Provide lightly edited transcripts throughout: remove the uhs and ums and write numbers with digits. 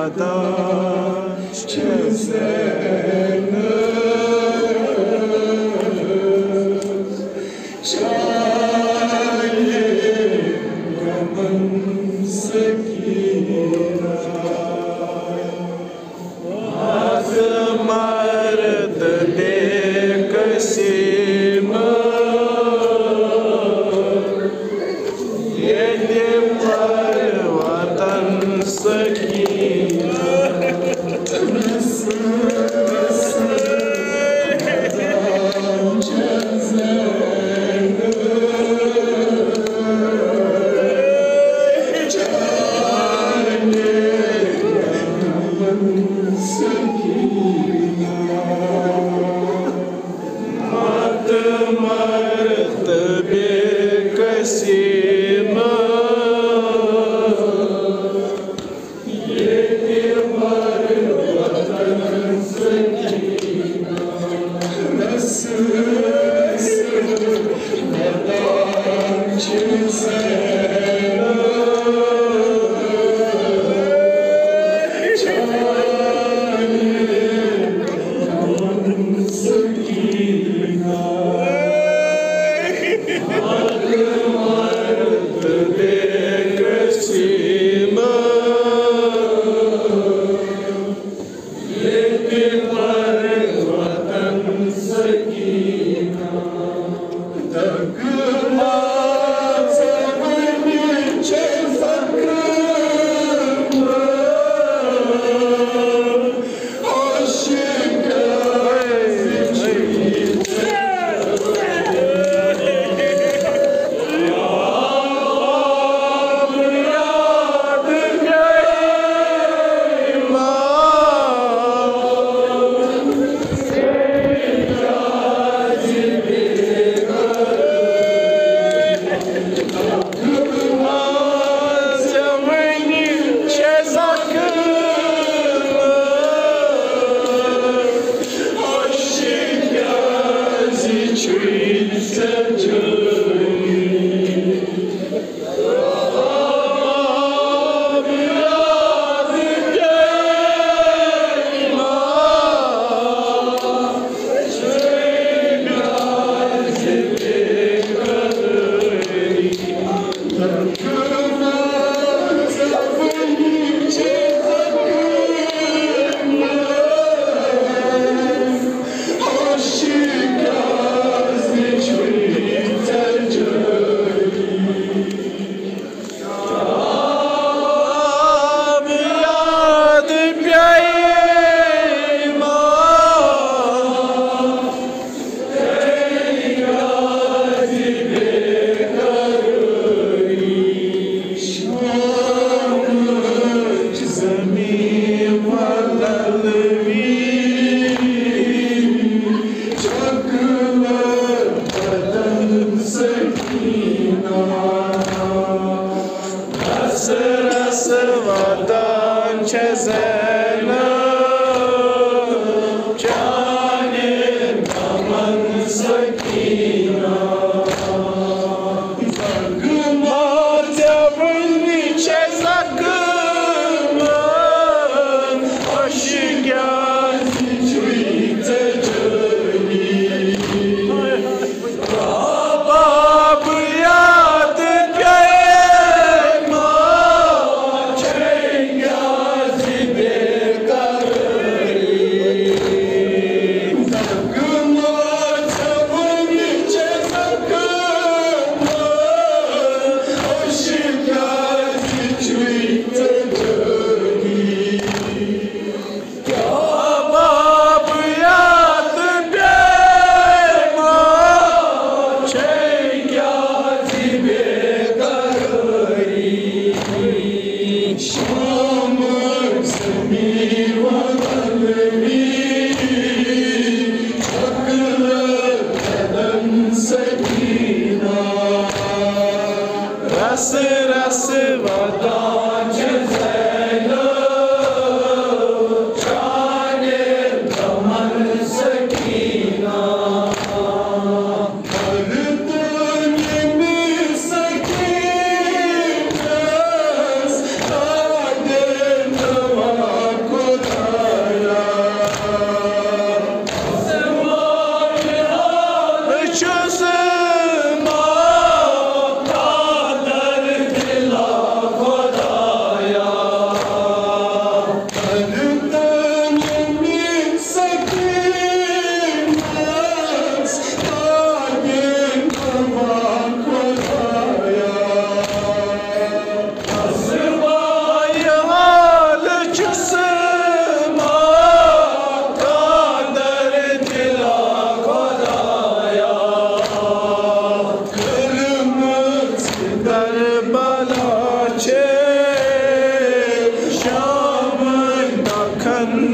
Yeah.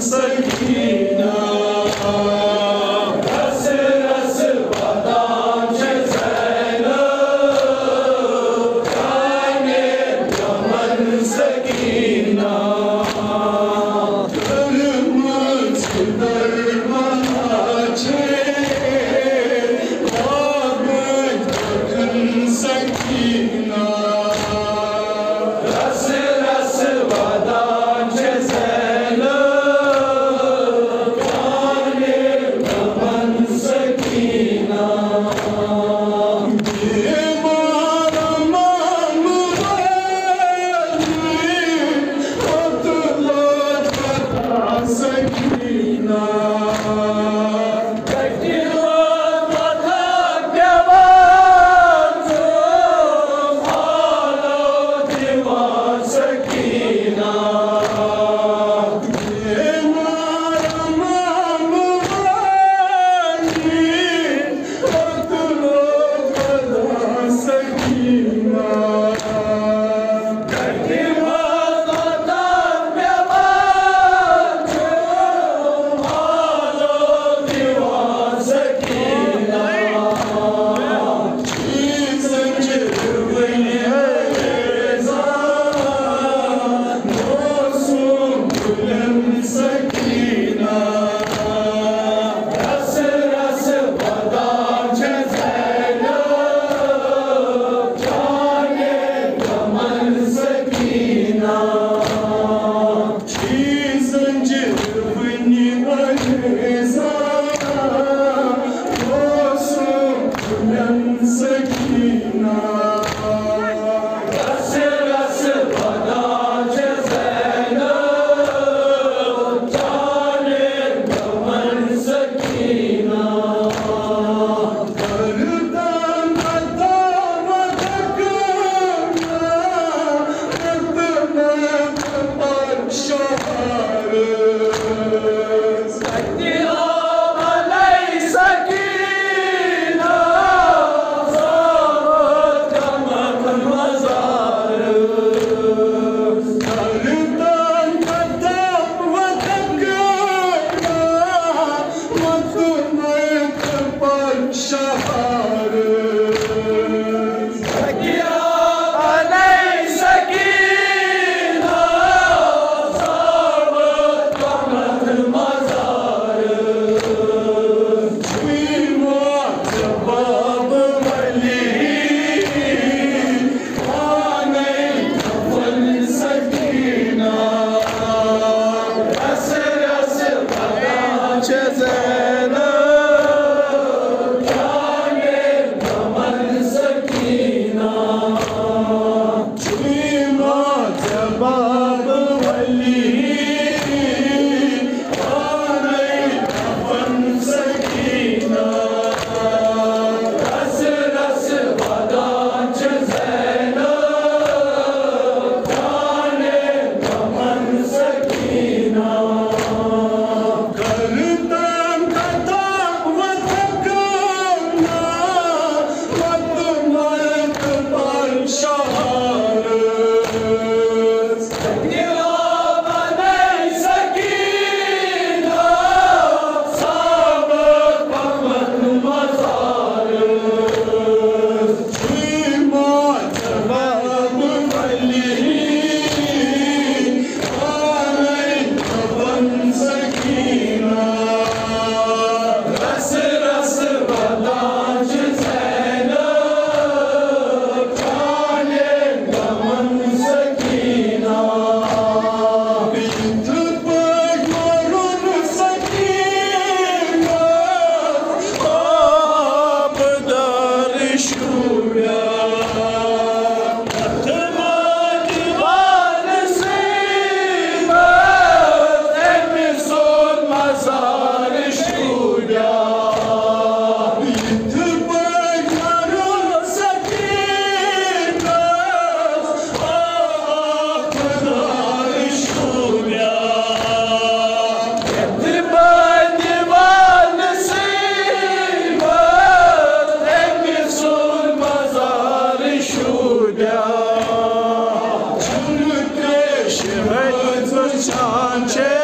sakina. Ras ras vadan chezena, kane daman sakina. Kırmız darmanaçe, babın bakın sakina. Ras ras vadan chezena, kane daman sakina. Divan aman muhallim, atlat vadan sakina. Divan vatan devansın, hala divan sakina. Divan aman muhallim, atlat vadan sakina. Divan vatan devansın, hala divan sakina. Zincirli ezan, olsun gülüm sakina. Ras ras vadan chezena, kane daman sakina. Zincirli ezan, olsun gülüm sakina. Ras ras vadan chezena, kane daman sakina. Kardan katama takımla, rıhtına kapar şaharız. Divan aley sakina, sabır kamakın mazarız. Kardan katama takımla, rıhtına kapar şaharız. Divan aley sakina, sabır kamakın mazarız. Civat babı veli, kane kafan sakina. Ras ras vadan chezena, kane daman sakina. Civat babı veli, kane kafan sakina. Ras ras vadan chezena, kane daman sakina. Kardan katak vatakına, vatına kapar şaharız. Divan aley sakina, sabır kamakın mazarız. Civat babı veli, kane daman sakina. Ras ras vadan chezena, kane daman sakina. Tıpık varun sakina, abdar şuya. Tıma divan sıymaz, emir son mazar şuya. Tıpık varun sakina, abdar şuya. Divan divan sıymaz, emir son mazar şuya. Çürük deşimet çançe,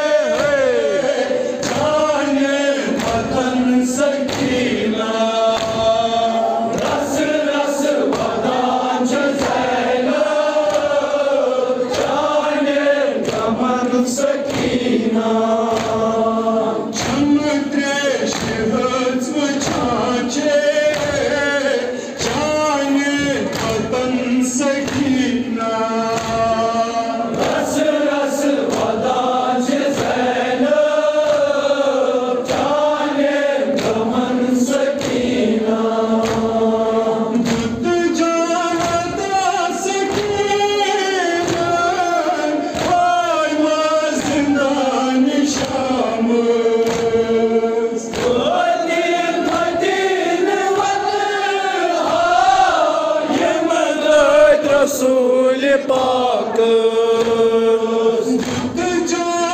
Şule